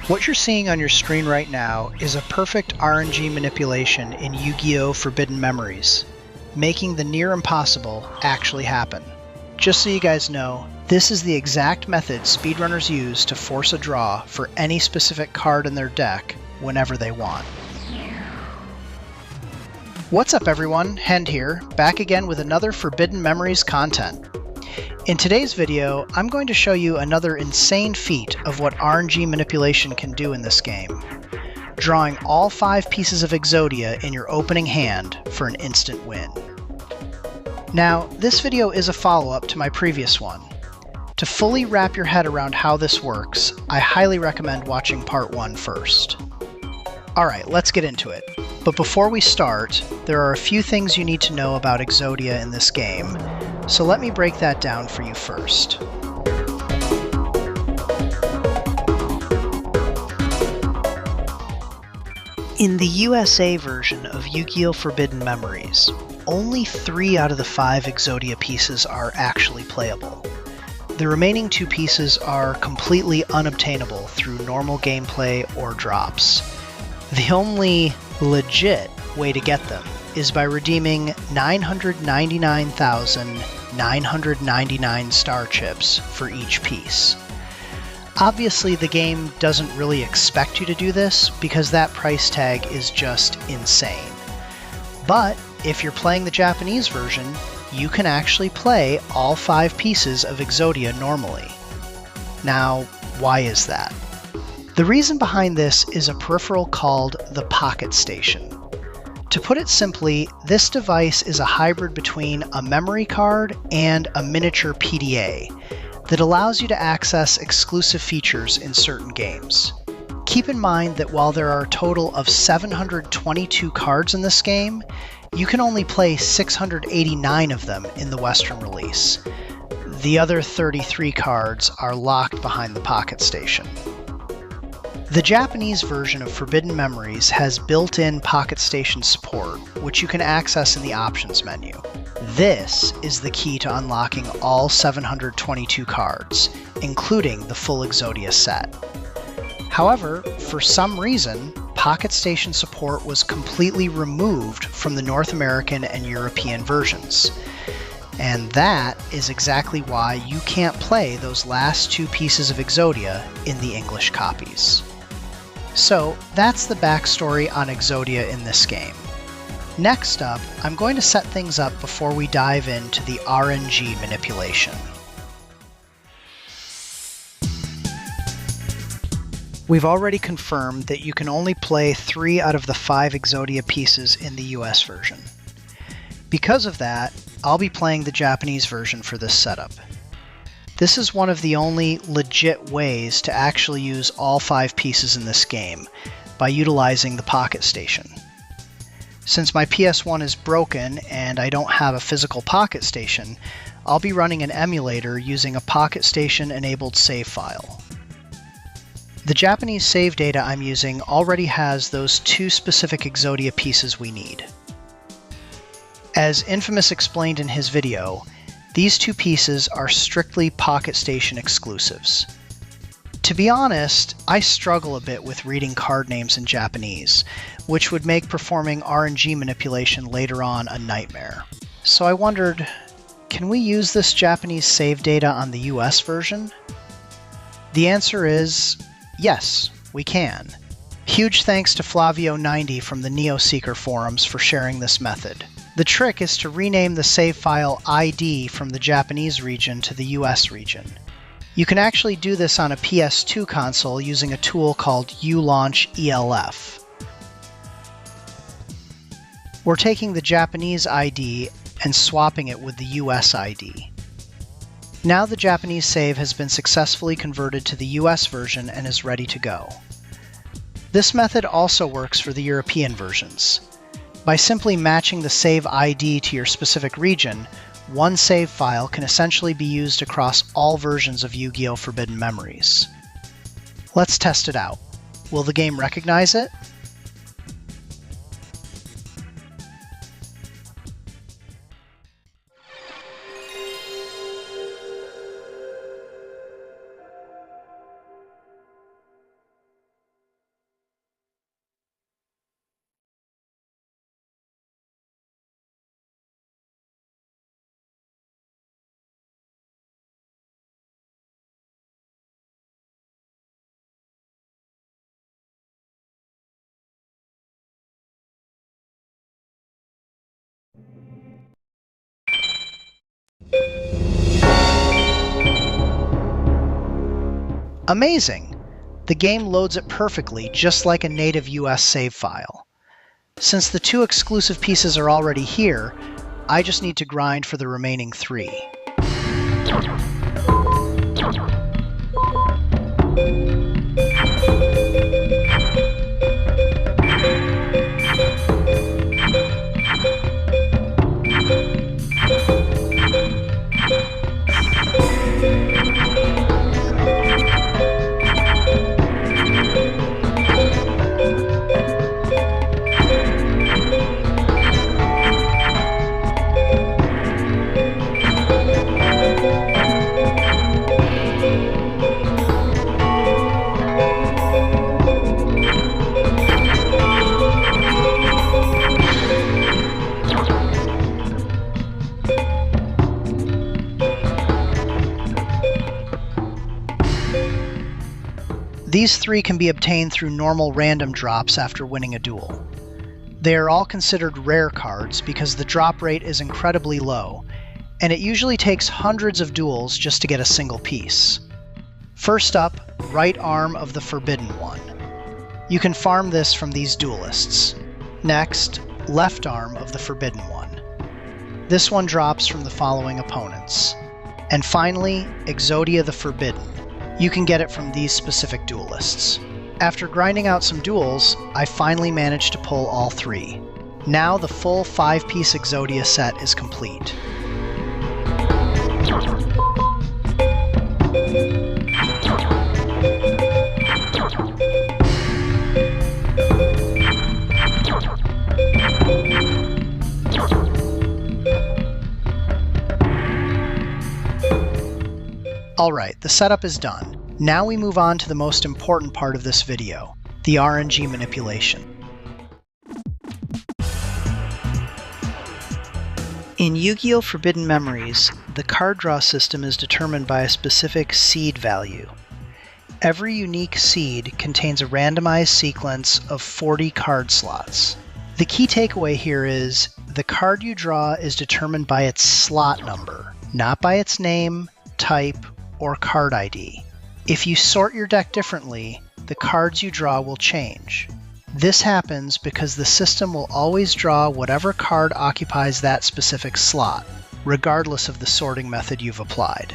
What you're seeing on your screen right now is a perfect RNG manipulation in Yu-Gi-Oh! Forbidden Memories, making the near impossible actually happen. Just so you guys know, this is the exact method speedrunners use to force a draw for any specific card in their deck whenever they want. What's up everyone, Hend here, back again with another Forbidden Memories content. In today's video, I'm going to show you another insane feat of what RNG manipulation can do in this game, drawing all 5 pieces of Exodia in your opening hand for an instant win. Now, this video is a follow-up to my previous one. To fully wrap your head around how this works, I highly recommend watching part 1 first. Alright, let's get into it. But before we start, there are a few things you need to know about Exodia in this game, so let me break that down for you first. In the USA version of Yu-Gi-Oh! Forbidden Memories, only 3 out of the 5 Exodia pieces are actually playable. The remaining 2 pieces are completely unobtainable through normal gameplay or drops. The only legit way to get them is by redeeming 999,999 star chips for each piece. Obviously, the game doesn't really expect you to do this because that price tag is just insane. But if you're playing the Japanese version, you can actually play all 5 pieces of Exodia normally. Now, why is that? The reason behind this is a peripheral called the Pocket Station. To put it simply, this device is a hybrid between a memory card and a miniature PDA that allows you to access exclusive features in certain games. Keep in mind that while there are a total of 722 cards in this game, you can only play 689 of them in the Western release. The other 33 cards are locked behind the Pocket Station. The Japanese version of Forbidden Memories has built-in Pocket Station support, which you can access in the options menu. This is the key to unlocking all 722 cards, including the full Exodia set. However, for some reason, Pocket Station support was completely removed from the North American and European versions. And that is exactly why you can't play those last 2 pieces of Exodia in the English copies. So that's the backstory on Exodia in this game. Next up, I'm going to set things up before we dive into the RNG manipulation. We've already confirmed that you can only play 3 out of the 5 Exodia pieces in the US version. Because of that, I'll be playing the Japanese version for this setup. This is one of the only legit ways to actually use all 5 pieces in this game, by utilizing the Pocket Station. Since my PS1 is broken and I don't have a physical Pocket Station, I'll be running an emulator using a Pocket Station enabled save file. The Japanese save data I'm using already has those 2 specific Exodia pieces we need. As Infamous explained in his video, these 2 pieces are strictly Pocket Station exclusives. To be honest, I struggle a bit with reading card names in Japanese, which would make performing RNG manipulation later on a nightmare. So I wondered, can we use this Japanese save data on the US version? The answer is yes, we can. Huge thanks to Flavio90 from the NeoSeeker forums for sharing this method. The trick is to rename the save file ID from the Japanese region to the US region. You can actually do this on a PS2 console using a tool called ULaunch ELF. We're taking the Japanese ID and swapping it with the US ID. Now the Japanese save has been successfully converted to the US version and is ready to go. This method also works for the European versions. By simply matching the save ID to your specific region, one save file can essentially be used across all versions of Yu-Gi-Oh! Forbidden Memories. Let's test it out. Will the game recognize it? Amazing! The game loads it perfectly, just like a native US save file. Since the 2 exclusive pieces are already here, I just need to grind for the remaining 3. These 3 can be obtained through normal random drops after winning a duel. They are all considered rare cards because the drop rate is incredibly low, and it usually takes hundreds of duels just to get a single piece. First up, Right Arm of the Forbidden One. You can farm this from these duelists. Next, Left Arm of the Forbidden One. This one drops from the following opponents. And finally, Exodia the Forbidden. You can get it from these specific duelists. After grinding out some duels, I finally managed to pull all 3. Now the full 5-piece Exodia set is complete. Alright, the setup is done. Now we move on to the most important part of this video, the RNG manipulation. In Yu-Gi-Oh! Forbidden Memories, the card draw system is determined by a specific seed value. Every unique seed contains a randomized sequence of 40 card slots. The key takeaway here is, the card you draw is determined by its slot number, not by its name, type, or card ID. If you sort your deck differently, the cards you draw will change. This happens because the system will always draw whatever card occupies that specific slot, regardless of the sorting method you've applied.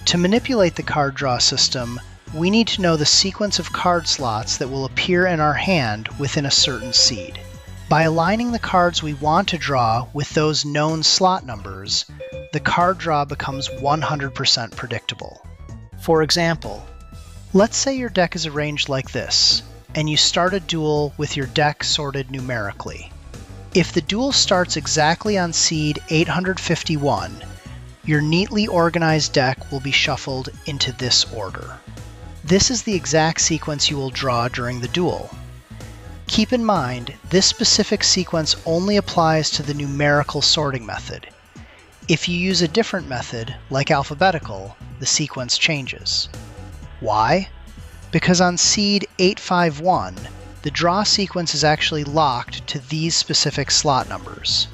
To manipulate the card draw system, we need to know the sequence of card slots that will appear in our hand within a certain seed. By aligning the cards we want to draw with those known slot numbers, the card draw becomes 100% predictable. For example, let's say your deck is arranged like this, and you start a duel with your deck sorted numerically. If the duel starts exactly on seed 851, your neatly organized deck will be shuffled into this order. This is the exact sequence you will draw during the duel. Keep in mind, this specific sequence only applies to the numerical sorting method. If you use a different method, like alphabetical, the sequence changes. Why? Because on seed 851, the draw sequence is actually locked to these specific slot numbers.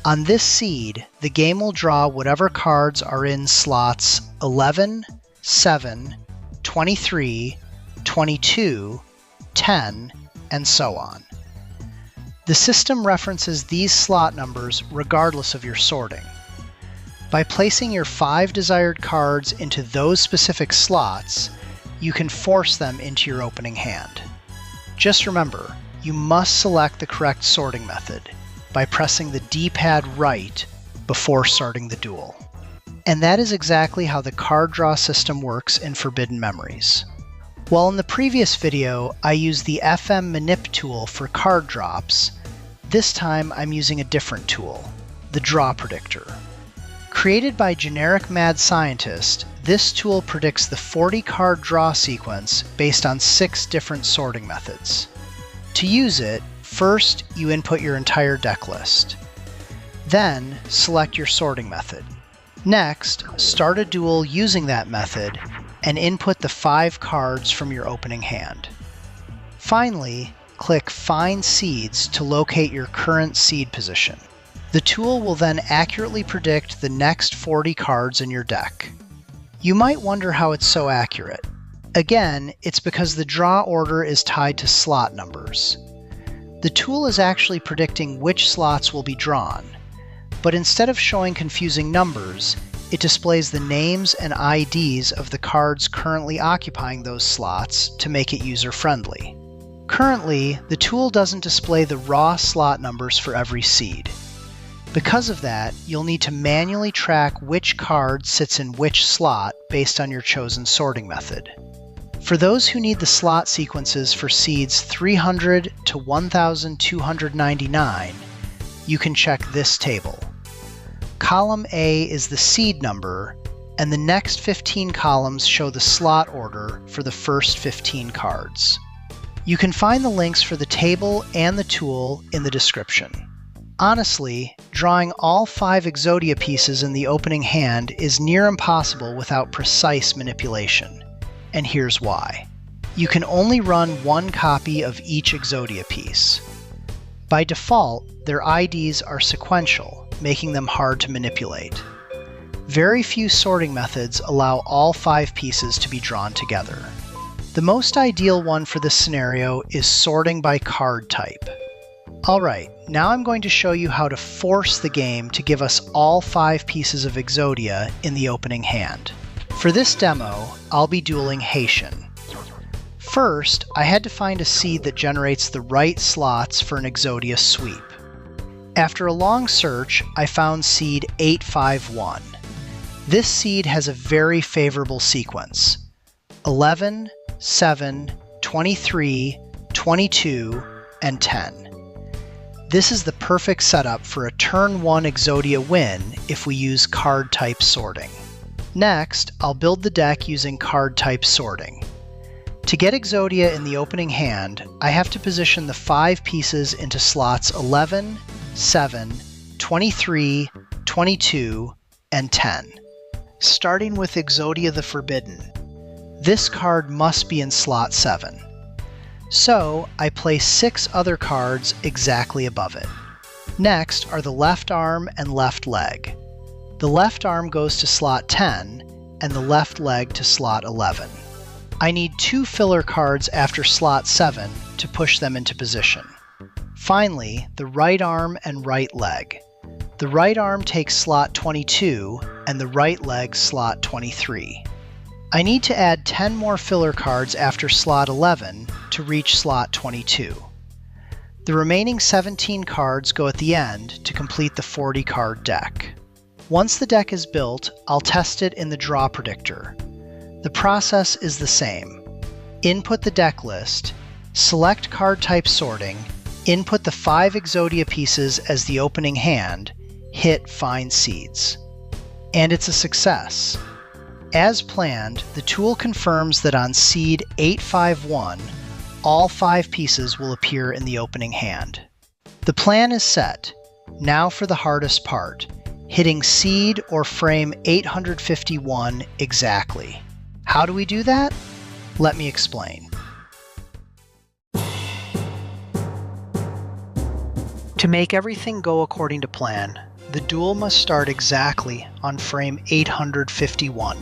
On this seed, the game will draw whatever cards are in slots 11, 7, 23, 22, 10, and so on. The system references these slot numbers regardless of your sorting. By placing your 5 desired cards into those specific slots, you can force them into your opening hand. Just remember, you must select the correct sorting method by pressing the D-pad right before starting the duel. And that is exactly how the card draw system works in Forbidden Memories. While in the previous video I used the FM Manip tool for card drops, this time I'm using a different tool, the Draw Predictor. Created by Generic Mad Scientist, this tool predicts the 40 card draw sequence based on 6 different sorting methods. To use it, first you input your entire deck list. Then select your sorting method. Next, start a duel using that method and input the 5 cards from your opening hand. Finally, click Find Seeds to locate your current seed position. The tool will then accurately predict the next 40 cards in your deck. You might wonder how it's so accurate. Again, it's because the draw order is tied to slot numbers. The tool is actually predicting which slots will be drawn, but instead of showing confusing numbers, it displays the names and IDs of the cards currently occupying those slots to make it user-friendly. Currently, the tool doesn't display the raw slot numbers for every seed. Because of that, you'll need to manually track which card sits in which slot based on your chosen sorting method. For those who need the slot sequences for seeds 300 to 1299, you can check this table. Column A is the seed number, and the next 15 columns show the slot order for the first 15 cards. You can find the links for the table and the tool in the description. Honestly, drawing all 5 Exodia pieces in the opening hand is near impossible without precise manipulation. And here's why. You can only run 1 copy of each Exodia piece. By default, their IDs are sequential, making them hard to manipulate. Very few sorting methods allow all 5 pieces to be drawn together. The most ideal one for this scenario is sorting by card type. Alright, now I'm going to show you how to force the game to give us all 5 pieces of Exodia in the opening hand. For this demo, I'll be dueling Haitian. First, I had to find a seed that generates the right slots for an Exodia sweep. After a long search, I found seed 851. This seed has a very favorable sequence: 11, 7, 23, 22, and 10. This is the perfect setup for a turn 1 Exodia win if we use card type sorting. Next, I'll build the deck using card type sorting. To get Exodia in the opening hand, I have to position the 5 pieces into slots 11, 7, 23, 22, and 10. Starting with Exodia the Forbidden. This card must be in slot 7. So, I place 6 other cards exactly above it. Next are the left arm and left leg. The left arm goes to slot 10, and the left leg to slot 11. I need 2 filler cards after slot 7 to push them into position. Finally, the right arm and right leg. The right arm takes slot 22, and the right leg slot 23. I need to add 10 more filler cards after slot 11 to reach slot 22. The remaining 17 cards go at the end to complete the 40 card deck. Once the deck is built, I'll test it in the draw predictor. The process is the same. Input the deck list, select card type sorting, input the 5 Exodia pieces as the opening hand, hit Find Seeds. And it's a success. As planned, the tool confirms that on seed 851, all 5 pieces will appear in the opening hand. The plan is set. Now for the hardest part, hitting seed or frame 851 exactly. How do we do that? Let me explain. To make everything go according to plan, the duel must start exactly on frame 851.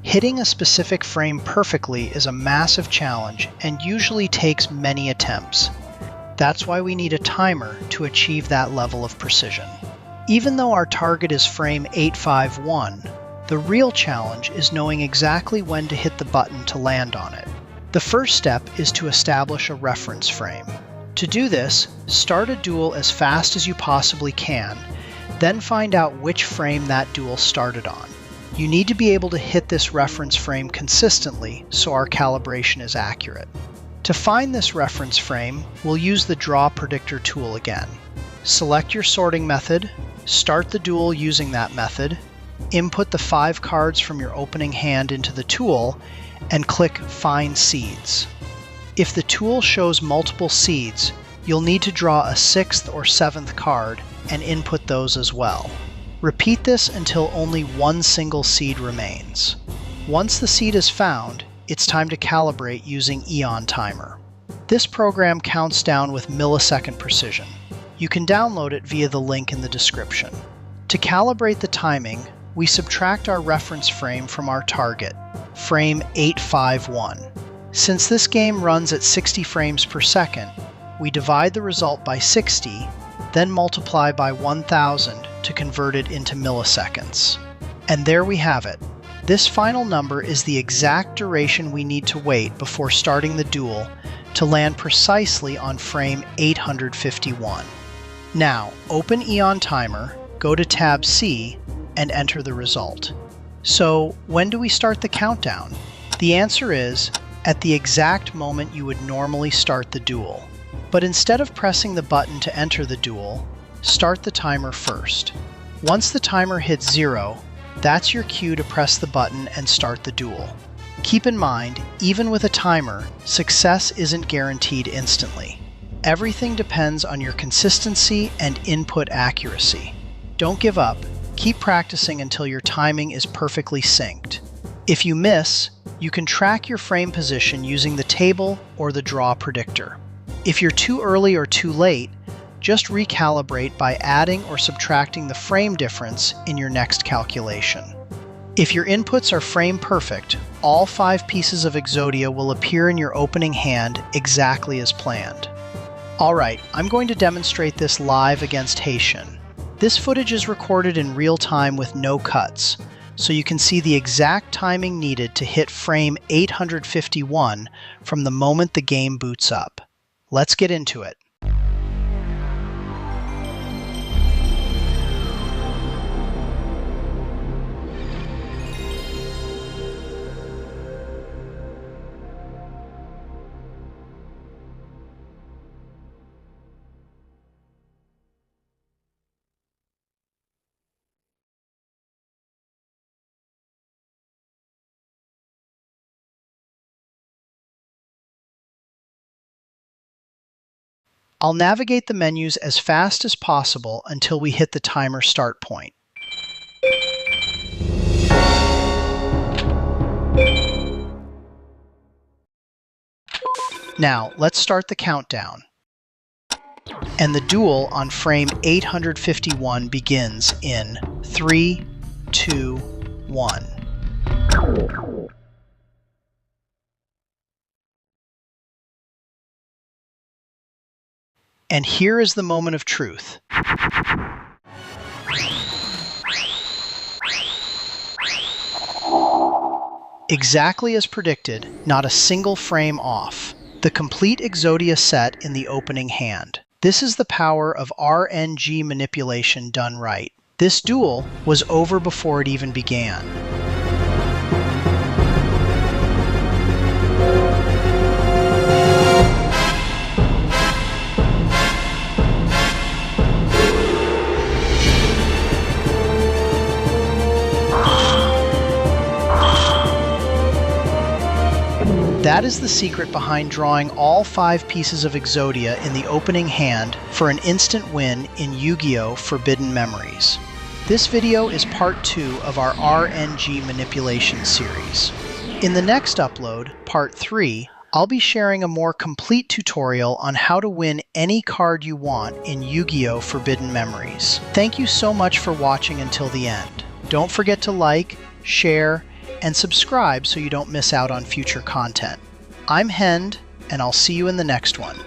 Hitting a specific frame perfectly is a massive challenge and usually takes many attempts. That's why we need a timer to achieve that level of precision. Even though our target is frame 851, the real challenge is knowing exactly when to hit the button to land on it. The first step is to establish a reference frame. To do this, start a duel as fast as you possibly can, then find out which frame that duel started on. You need to be able to hit this reference frame consistently so our calibration is accurate. To find this reference frame, we'll use the Draw Predictor tool again. Select your sorting method, start the duel using that method, input the 5 cards from your opening hand into the tool, and click Find Seeds. If the tool shows multiple seeds, you'll need to draw a 6th or 7th card and input those as well. Repeat this until only 1 single seed remains. Once the seed is found, it's time to calibrate using Eon Timer. This program counts down with millisecond precision. You can download it via the link in the description. To calibrate the timing, we subtract our reference frame from our target, frame 851. Since this game runs at 60 frames per second, we divide the result by 60, then multiply by 1000 to convert it into milliseconds. And there we have it. This final number is the exact duration we need to wait before starting the duel to land precisely on frame 851. Now, open Eon Timer, go to tab C, and enter the result. So, when do we start the countdown? The answer is at the exact moment you would normally start the duel. But instead of pressing the button to enter the duel, start the timer first. Once the timer hits 0, that's your cue to press the button and start the duel. Keep in mind, even with a timer, success isn't guaranteed instantly. Everything depends on your consistency and input accuracy. Don't give up. Keep practicing until your timing is perfectly synced. If you miss, you can track your frame position using the table or the draw predictor. If you're too early or too late, just recalibrate by adding or subtracting the frame difference in your next calculation. If your inputs are frame perfect, all 5 pieces of Exodia will appear in your opening hand exactly as planned. Alright, I'm going to demonstrate this live against Haitian. This footage is recorded in real time with no cuts, so you can see the exact timing needed to hit frame 851 from the moment the game boots up. Let's get into it. I'll navigate the menus as fast as possible until we hit the timer start point. Now, let's start the countdown. And the duel on frame 851 begins in 3, 2, 1. And here is the moment of truth. Exactly as predicted, not a single frame off. The complete Exodia set in the opening hand. This is the power of RNG manipulation done right. This duel was over before it even began. That is the secret behind drawing all 5 pieces of Exodia in the opening hand for an instant win in Yu-Gi-Oh! Forbidden Memories. This video is part 2 of our RNG manipulation series. In the next upload, part 3, I'll be sharing a more complete tutorial on how to win any card you want in Yu-Gi-Oh! Forbidden Memories. Thank you so much for watching until the end. Don't forget to like, share, and subscribe so you don't miss out on future content. I'm Hend, and I'll see you in the next one.